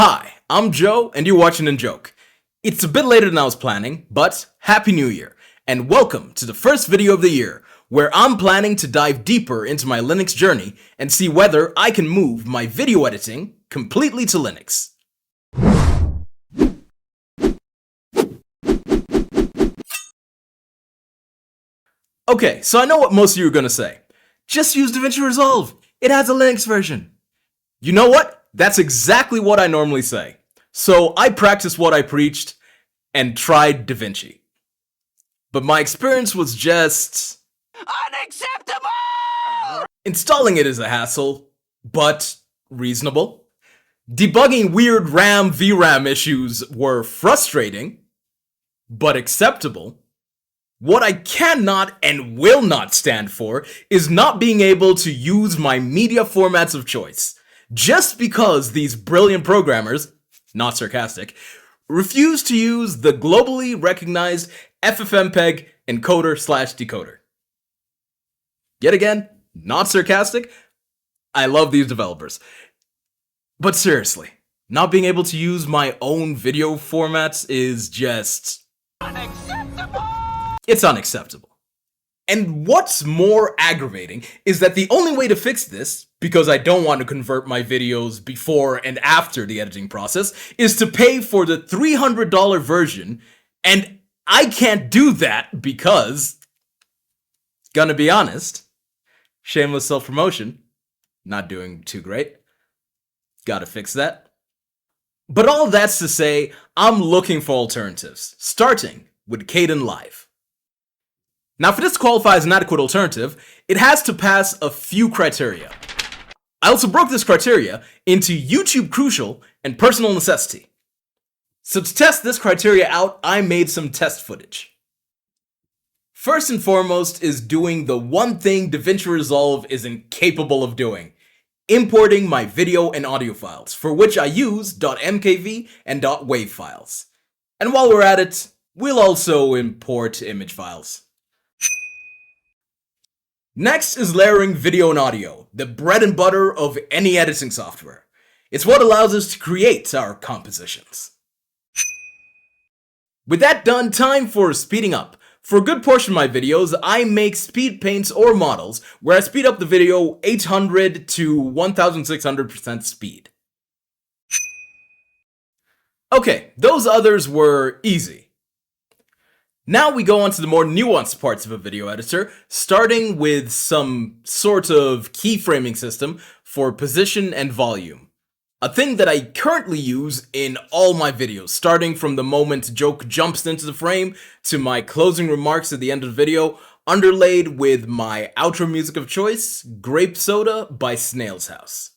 Hi, I'm Joe, and you're watching In Joke. It's a bit later than I was planning, but Happy New Year, and welcome to the first video of the year, where I'm planning to dive deeper into my Linux journey and see whether I can move my video editing completely to Linux. Okay, so I know what most of you are gonna say. Just use DaVinci Resolve, it has a Linux version. You know what? That's exactly what I normally say. So I practiced what I preached and tried DaVinci. But my experience was just unacceptable! Installing it is a hassle, but reasonable. Debugging weird RAM VRAM issues were frustrating, but acceptable. What I cannot and will not stand for is not being able to use my media formats of choice. Just because these brilliant programmers, not sarcastic, refuse to use the globally recognized FFmpeg encoder/decoder. Yet again, not sarcastic, I love these developers. But seriously, not being able to use my own video formats is just unacceptable! It's unacceptable. And what's more aggravating is that the only way to fix this, because I don't want to convert my videos before and after the editing process, is to pay for the $300 version, and I can't do that because, gonna be honest, shameless self-promotion, not doing too great, gotta fix that. But all that's to say, I'm looking for alternatives, starting with Kdenlive. Now, for this to qualify as an adequate alternative, it has to pass a few criteria. I also broke this criteria into YouTube Crucial and Personal Necessity. So to test this criteria out, I made some test footage. First and foremost is doing the one thing DaVinci Resolve is incapable of doing: importing my video and audio files, for which I use .mkv and .wav files. And while we're at it, we'll also import image files. Next is layering video and audio, the bread and butter of any editing software. It's what allows us to create our compositions. With that done, time for speeding up. For a good portion of my videos, I make speed paints or models where I speed up the video 800 to 1600% speed. Okay, those others were easy. Now we go on to the more nuanced parts of a video editor, starting with some sort of keyframing system for position and volume. A thing that I currently use in all my videos, starting from the moment joke jumps into the frame to my closing remarks at the end of the video, underlaid with my outro music of choice, Grape Soda by Snail's House.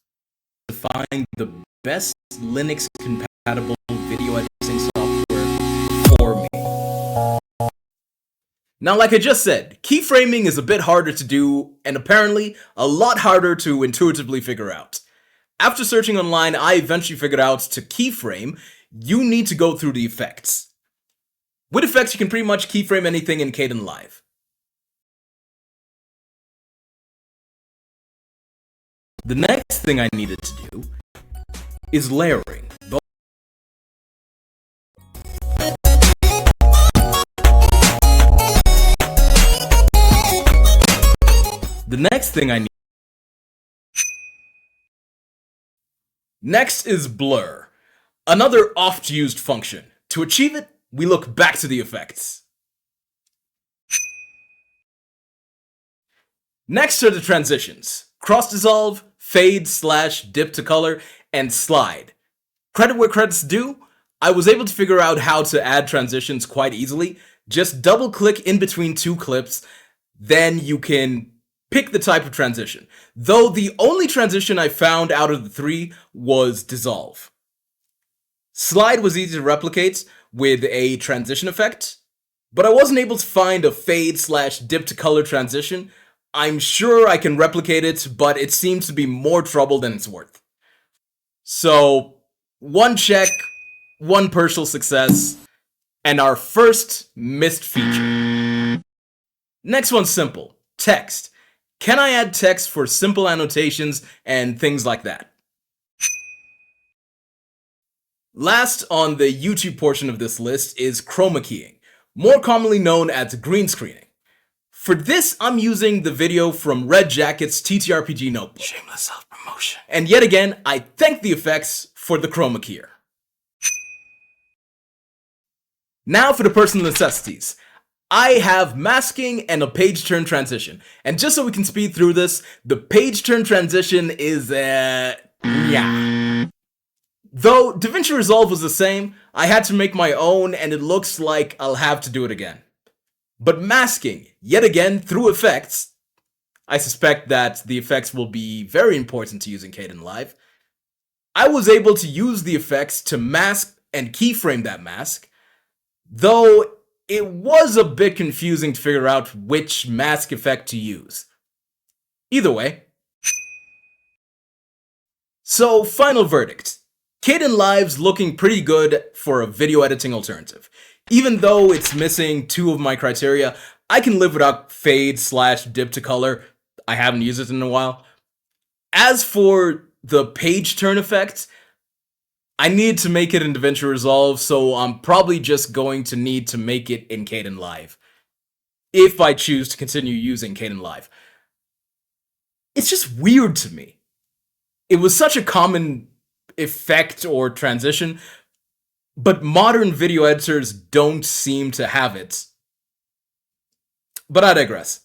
To find the best Linux compatible video editing software for me. Now, like I just said, keyframing is a bit harder to do, and apparently a lot harder to intuitively figure out. After searching online, I eventually figured out to keyframe, you need to go through the effects. With effects, you can pretty much keyframe anything in Kdenlive. The next thing I needed to do is layering. Next is blur, another oft-used function. To achieve it, we look back to the effects. Next are the transitions: cross dissolve, fade/dip to color, and slide. Credit where credit's due, I was able to figure out how to add transitions quite easily. Just double click in between two clips, then you can pick the type of transition, though the only transition I found out of the three was dissolve. Slide was easy to replicate with a transition effect, but I wasn't able to find a fade/dip to color transition. I'm sure I can replicate it, but it seems to be more trouble than it's worth. So, one check, one partial success, and our first missed feature. Next one's simple: text. Can I add text for simple annotations and things like that? Last on the YouTube portion of this list is Chroma Keying, more commonly known as green screening. For this, I'm using the video from Red Jacket's TTRPG Notebooks. Shameless self-promotion. And yet again, I thank the effects for the Chroma Keyer. Now for the personal necessities. I have masking and a page turn transition. And just so we can speed through this, the page turn transition is yeah. Though DaVinci Resolve was the same, I had to make my own and it looks like I'll have to do it again. But masking, yet again, through effects, I suspect that the effects will be very important to using Kdenlive. I was able to use the effects to mask and keyframe that mask, though it was a bit confusing to figure out which mask effect to use. Either way. So, final verdict. Kdenlive's looking pretty good for a video editing alternative. Even though it's missing 2 of my criteria, I can live without fade/dip to color. I haven't used it in a while. As for the page turn effect, I need to make it in DaVinci Resolve, so I'm probably just going to need to make it in Kdenlive, if I choose to continue using Kdenlive. It's just weird to me. It was such a common effect or transition, but modern video editors don't seem to have it. But I digress.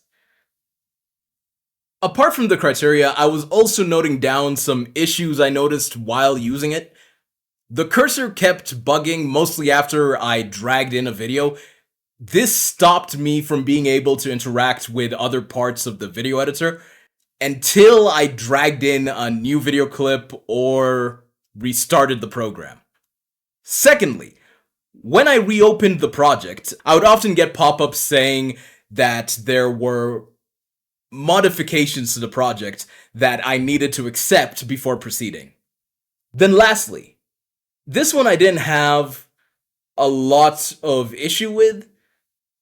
Apart from the criteria, I was also noting down some issues I noticed while using it. The cursor kept bugging mostly after I dragged in a video. This stopped me from being able to interact with other parts of the video editor until I dragged in a new video clip or restarted the program. Secondly, when I reopened the project, I would often get pop-ups saying that there were modifications to the project that I needed to accept before proceeding. Then lastly, this one I didn't have a lot of issue with.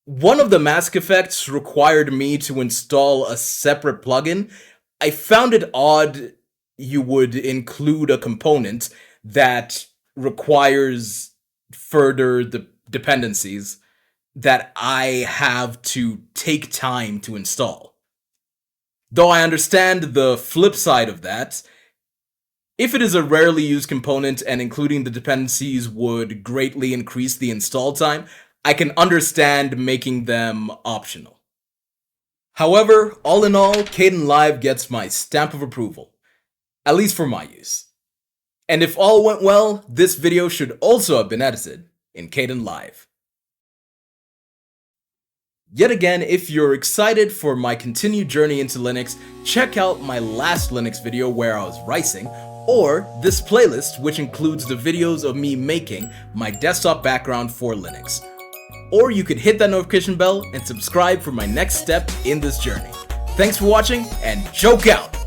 One of the mask effects required me to install a separate plugin. I found it odd you would include a component that requires further dependencies that I have to take time to install. Though I understand the flip side of that, if it is a rarely used component and including the dependencies would greatly increase the install time, I can understand making them optional. However, all in all, Kdenlive gets my stamp of approval, at least for my use. And if all went well, this video should also have been edited in Kdenlive. Yet again, if you're excited for my continued journey into Linux, check out my last Linux video where I was ricing, or this playlist which includes the videos of me making my desktop background for Linux. Or you could hit that notification bell and subscribe for my next step in this journey. Thanks for watching, and joke out!